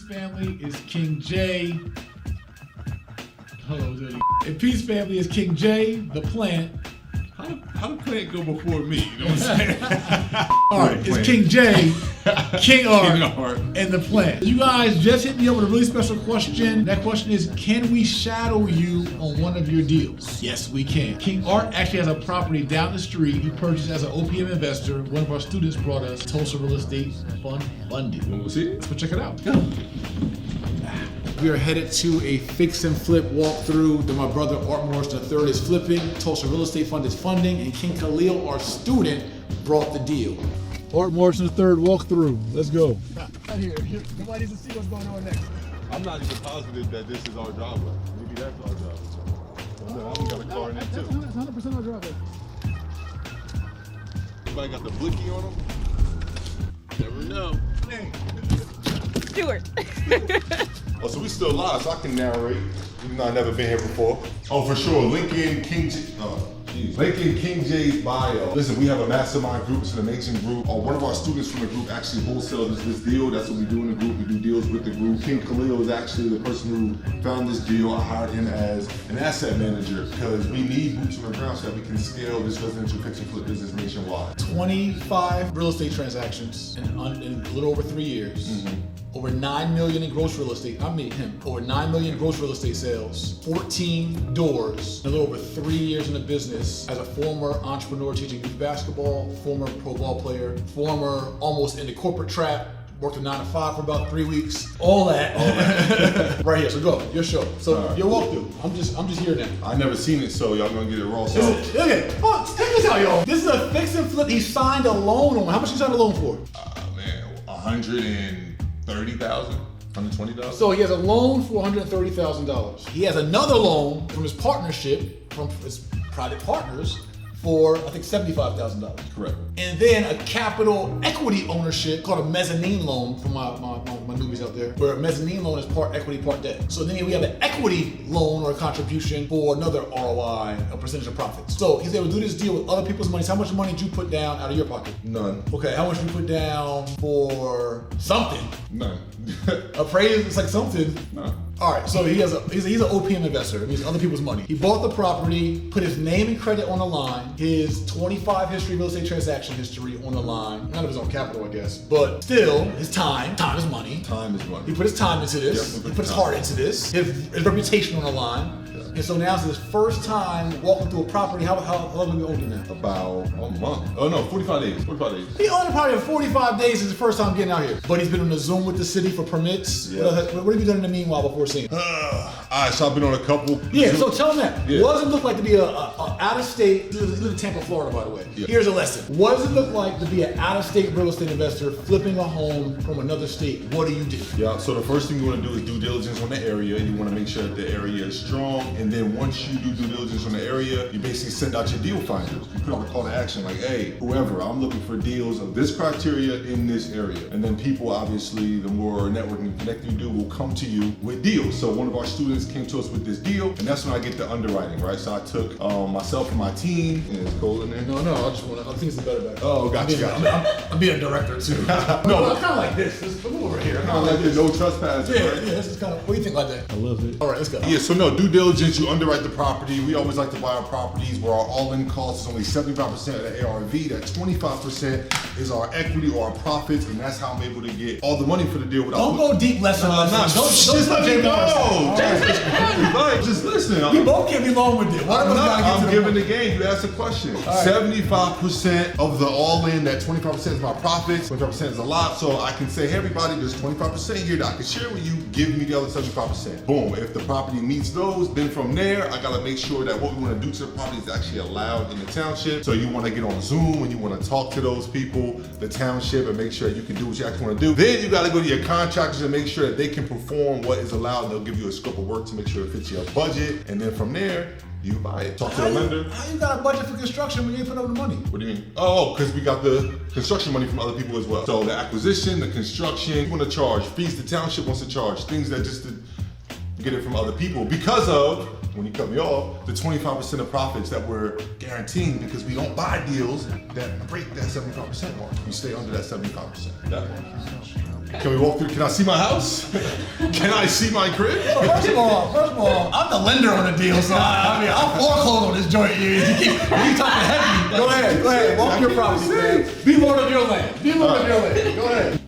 family is King J. Hello, dirty. And Peace family is King J, the plant. How the plant go before me? You know what I'm saying? All right, it's King J, King Art, Art, and the plant. You guys just hit me up with a really special question. That question is, can we shadow you on one of your deals? Yes, we can. King Art actually has a property down the street he purchased as an OPM investor. One of our students brought us Tulsa Real Estate Fund funding. We'll see. Let's go check it out. Go. We are headed to a fix and flip walkthrough that my brother Art Morrison III is flipping, Tulsa Real Estate Fund is funding, and King Khalil, our student, brought the deal. Art Morrison III walkthrough. Let's go. Right here. Nobody needs to see what's going on next. I'm not even positive that this is our driveway. Maybe that's our driveway. Well, no, we got a car in it too. That's 100% our driveway. Somebody got the blicky on them? Never know. Stuart. Oh, so we still live, so I can narrate, even though I've never been here before. Oh, for sure, link in King J's bio. Listen, we have a mastermind group, it's an amazing group. One of our students from the group actually wholesales this deal. That's what we do in the group, we do deals with the group. King Khalil is actually the person who found this deal. I hired him as an asset manager because we need boots on the ground so that we can scale this residential fix and flip business nationwide. 25 real estate transactions in a little over 3 years. Mm-hmm. Over 9 million in gross real estate, over 9 million gross real estate sales, 14 doors, a little over 3 years in the business as a former entrepreneur teaching youth basketball, former pro ball player, former almost in the corporate trap, worked a 9 to 5 for about 3 weeks, all that. Right here, so go, your show. So right. Your walkthrough, I'm just here now. I never seen it, so y'all gonna get it raw. So. Okay, well, check this out, y'all. This is a fix and flip. He signed a loan on. How much you signed a loan for? Man, 130,000, 120,000. So he has a loan for $130,000. He has another loan from his partnership, from his private partners, for I think $75,000. Correct. And then a capital equity ownership called a mezzanine loan for my newbies out there, where a mezzanine loan is part equity, part debt. So then we have an equity loan or a contribution for another ROI, a percentage of profits. So he's able to do this deal with other people's money. So how much money did you put down out of your pocket? None. Okay, how much did you put down for something? None. Appraised, it's like something. No. All right, so he's an OPM investor. It means other people's money. He bought the property, put his name and credit on the line, his 25 history, real estate transaction history on the line. None of his own capital, I guess, but still, his time is money. Time is money. He put his time into this. He put his heart into this. His reputation on the line. And so now it's his first time walking through a property. How long have we owned it now? About a month. Oh no, 45 days. 45 days. He owned it probably in 45 days. Is the first time getting out here. But he's been on the Zoom with the city for permits. Yeah. What have you done in the meanwhile before seeing? Alright, so I've been on a couple. Yeah, so tell him that. Yeah. What does it look like to be a out-of-state, you live in Tampa, Florida, by the way. Yeah. Here's a lesson. What does it look like to be an out-of-state real estate investor flipping a home from another state? What do you do? Yeah, so the first thing you want to do is due diligence on the area. You want to make sure that the area is strong. And then once you do due diligence on the area, you basically send out your deal finders. You put out a call to action like, hey, whoever, I'm looking for deals of this criteria in this area. And then people, obviously, the more networking and connecting you do, will come to you with deals. So one of our students came to us with this deal, and that's when I get the underwriting, right? So I took myself and my team, and it's cold in there. No, I think it's the better back. Oh, gotcha. I'm being a director too. No, I'm kind of like this. Just come over here. Kind of like the no trespassing, Yeah, right? yeah, this is kind of, what do you think like that? I love it. All right, let's go. Yeah, so no, due diligence, you underwrite the property. We always like to buy our properties where our all-in cost is only 75% of the ARV. That 25% is our equity or our profits, and that's how I'm able to get all the money for the deal without. Don't go deep lesson. Just let me go. Just listen. We both can't be long with it. I'm giving the game. You asked a question. 75% of the all-in, that 25% is my profits. 25% is a lot, so I can say, hey everybody, there's 25% here that I can share with you. Give me the other 75%. Boom. If the property meets those, then from there, I gotta make sure that what we want to do to the property is actually allowed in the township. So you want to get on Zoom and you want to talk to those people, the township, and make sure you can do what you actually want to do. Then you got to go to your contractors and make sure that they can perform what is allowed. They'll give you a scope of work to make sure it fits your budget, and then from there, you buy it. Talk to the lender. How you got a budget for construction when you ain't put up the money? What do you mean? Oh, because we got the construction money from other people as well. So the acquisition, the construction, we want to charge fees. The township wants to charge things that just to get it from other people because of, when you cut me off, the 25% of profits that we're guaranteeing because we don't buy deals that break that 75% mark. You stay under that 75%. Can we walk through? Can I see my house? Can I see my crib? First of all, I'm the lender on the deal, so I'll foreclose on this joint. You talking heavy. Go ahead. Walk your property, man. Be lord of your land. Be lord of your land. Go ahead.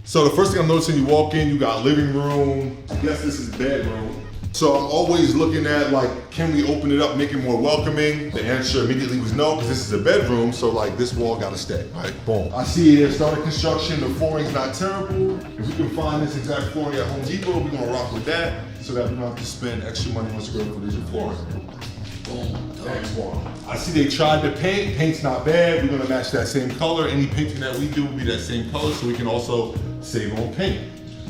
So the first thing I'm noticing, you walk in, you got living room. I guess this is bedroom. So I'm always looking at like, can we open it up, make it more welcoming? The answer immediately was no, because this is a bedroom, so like this wall gotta stay, right? Boom. I see here, started construction, the flooring's not terrible. If we can find this exact flooring at Home Depot, we're gonna rock with that, so that we don't have to spend extra money on square footage of flooring. Boom. Next one. I see they tried to paint, paint's not bad, we're gonna match that same color. Any painting that we do will be that same color, so we can also save on paint.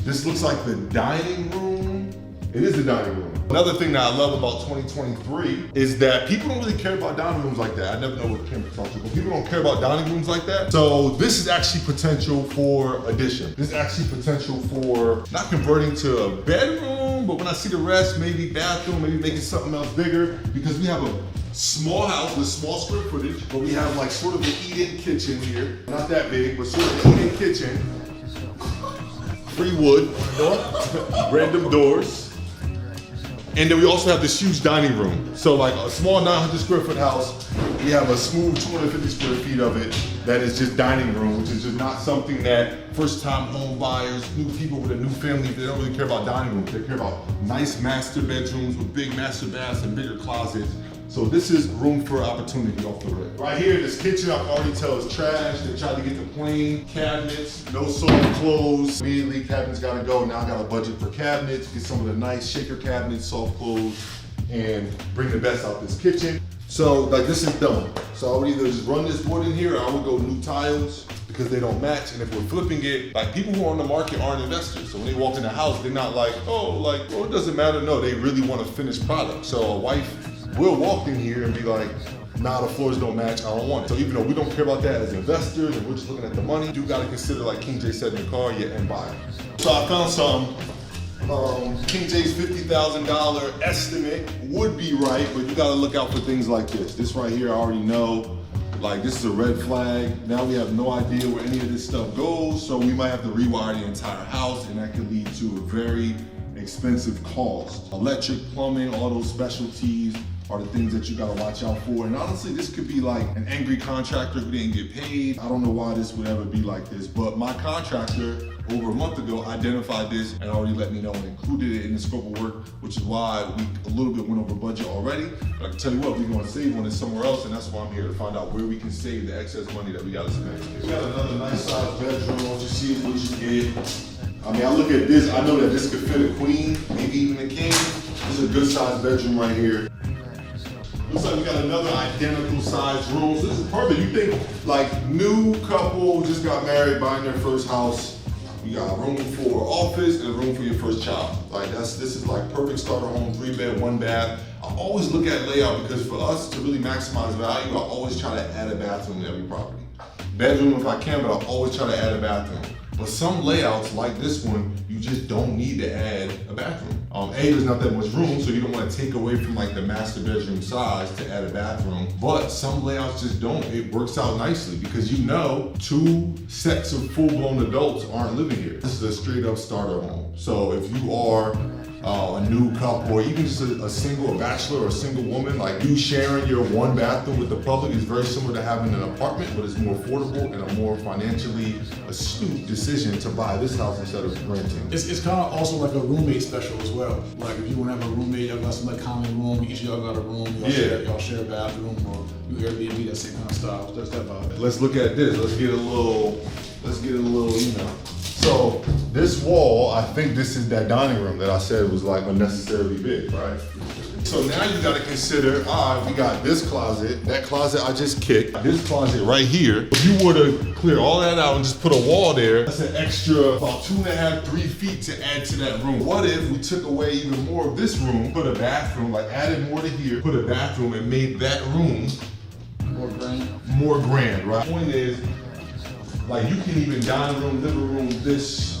This looks like the dining room. It is the dining room. Another thing that I love about 2023 is that people don't really care about dining rooms like that. I never know what camera to talk to, but people don't care about dining rooms like that. So this is actually potential for addition. This is actually potential for not converting to a bedroom, but when I see the rest, maybe bathroom, maybe making something else bigger, because we have a small house with small square footage, but we have like sort of an eat-in kitchen here. Not that big, but sort of an eat-in kitchen. Free wood, random doors. And then we also have this huge dining room. So like a small 900 square foot house, we have a smooth 250 square feet of it that is just dining room, which is just not something that first time home buyers, new people with a new family, they don't really care about dining rooms. They care about nice master bedrooms with big master baths and bigger closets. So this is room for opportunity off the rip. Right here, this kitchen, I can already tell is trash. They tried to get the plain cabinets, no soft close. Immediately, cabinets gotta go. Now I got a budget for cabinets, get some of the nice shaker cabinets, soft close, and bring the best out this kitchen. So like this is done. So I would either just run this wood in here, or I would go new tiles, because they don't match. And if we're flipping it, like people who are on the market aren't investors. So when they walk in the house, they're not like, oh, it doesn't matter. No, they really want a finished product. So a wife will walk in here and be like, nah, the floors don't match, I don't want it. So even though we don't care about that as investors and we're just looking at the money, you do gotta consider, like King J said in the car, your end buyer. So I found some, King J's $50,000 estimate would be right, but you gotta look out for things like this. This right here, I already know, like this is a red flag. Now we have no idea where any of this stuff goes, so we might have to rewire the entire house, and that could lead to a very expensive cost. Electric, plumbing, all those specialties are the things that you gotta watch out for. And honestly, this could be like an angry contractor who didn't get paid. I don't know why this would ever be like this, but my contractor over a month ago identified this and already let me know and included it in the scope of work, which is why we a little bit went over budget already. But I can tell you what, we're gonna save on this somewhere else, and that's why I'm here to find out where we can save the excess money that we gotta spend. We got another nice sized bedroom. What you see is what you get. I mean, I look at this, I know that this could fit a queen, maybe even a king. This is a good sized bedroom right here. Looks like we got another identical sized room. So this is perfect. You think like new couple just got married, buying their first house. You got a room for office and a room for your first child. Like this is like perfect starter home, 3-bed, 1-bath. I always look at layout because for us to really maximize value, I always try to add a bathroom to every property. Bedroom if I can, but I always try to add a bathroom. But some layouts like this one, you just don't need to add a bathroom. There's not that much room, so you don't want to take away from like the master bedroom size to add a bathroom. But some layouts just don't. It works out nicely because you know 2 sets of full-blown adults aren't living here. This is a straight up starter home. So if you are a new couple, or even just a single, a bachelor or a single woman, like you sharing your 1 bathroom with the public is very similar to having an apartment, but it's more affordable and a more financially astute decision to buy this house instead of renting. It's kind of also like a roommate special as well. Like if you want to have a roommate, y'all got some like common room, each of y'all got a room, y'all share a bathroom, or you Airbnb, that same kind of style. That's that vibe. Let's look at this. Let's get a little, you know. So this wall, I think this is that dining room that I said was like unnecessarily big, right? So now you gotta consider, all right, we got this closet, that closet I just kicked, this closet right here. If you were to clear all that out and just put a wall there, that's an extra about 2.5, 3 feet to add to that room. What if we took away even more of this room, put a bathroom, like added more to here, put a bathroom and made that room more grand, right? Point is, like you can even dining room, living room, this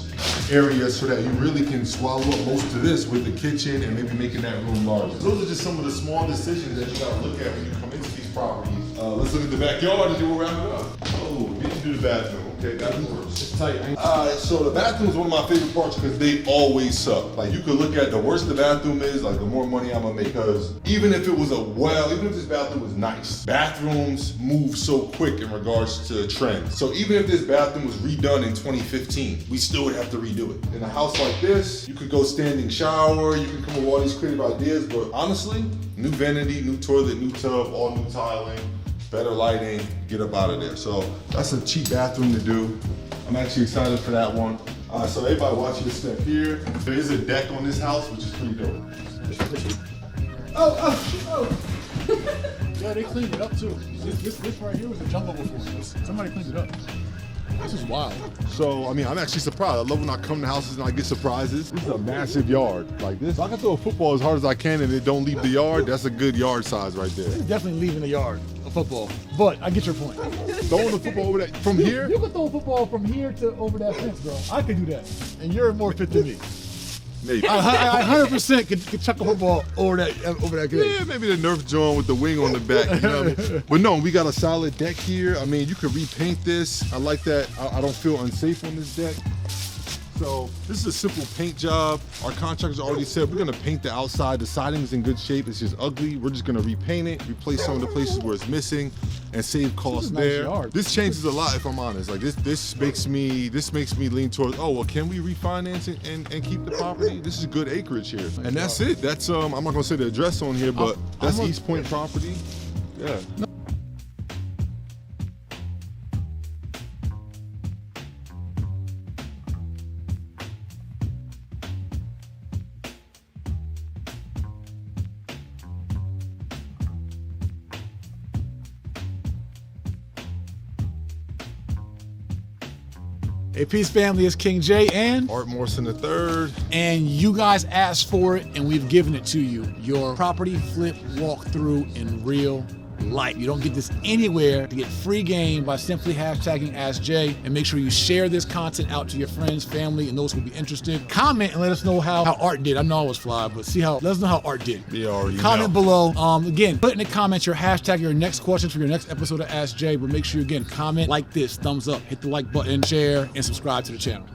area so that you really can swallow up most of this with the kitchen and maybe making that room larger. Those are just some of the small decisions that you gotta look at when you come into these properties. Let's look at the backyard and then we'll wrap it up. Oh, we didn't do the bathroom. Okay, that works. It's tight. Alright, so the bathroom is one of my favorite parts because they always suck. Like you could look at the worse the bathroom is, like the more money I'm gonna make. Because even if it was even if this bathroom was nice, bathrooms move so quick in regards to trends. So even if this bathroom was redone in 2015, we still would have to redo it. In a house like this, you could go standing shower, you can come up with all these creative ideas, but honestly, new vanity, new toilet, new tub, all new tiling, better lighting, get up out of there. So that's a cheap bathroom to do. I'm actually excited for that one. So everybody watching this step here, there is a deck on this house, which is pretty dope. Yeah, they cleaned it up too. This right here was a jungle before. Somebody cleaned it up. This is wild. So, I mean, I'm actually surprised. I love when I come to houses and I get surprises. This is a massive yard. Like this, I can throw a football as hard as I can and it don't leave the yard. That's a good yard size right there. It's definitely leaving the yard, a football. But I get your point. Throwing the football over that, from here? You can throw a football from here to over that fence, bro. I could do that. And you're more fit than me. Maybe. I 100% could chuck a football over that gate. Yeah, maybe the Nerf joint with the wing on the back, you know what I mean? But no, we got a solid deck here. I mean, you could repaint this. I like that. I don't feel unsafe on this deck. So this is a simple paint job. Our contractors already said we're gonna paint the outside. The siding's in good shape. It's just ugly. We're just gonna repaint it, replace some of the places where it's missing, and save costs there. Nice. This changes a lot, if I'm honest. Like this makes me lean towards, oh well, can we refinance it and keep the property? This is good acreage here, and that's it. That's I'm not gonna say the address on here, but that's East Point property. Yeah. Hey, Peace family, it's King J and Art Morrison III. And you guys asked for it and we've given it to you. Your property flip walkthrough in real life. You don't get this anywhere. To get free game by simply hashtagging AskJ, and make sure you share this content out to your friends, family, and those who will be interested. Comment and let us know how Art did. I know I was fly, but let us know how Art did. Yeah, already comment below. Again, put in the comments your hashtag, your next questions for your next episode of AskJ, but make sure you, again, comment, like this, thumbs up, hit the like button, share, and subscribe to the channel.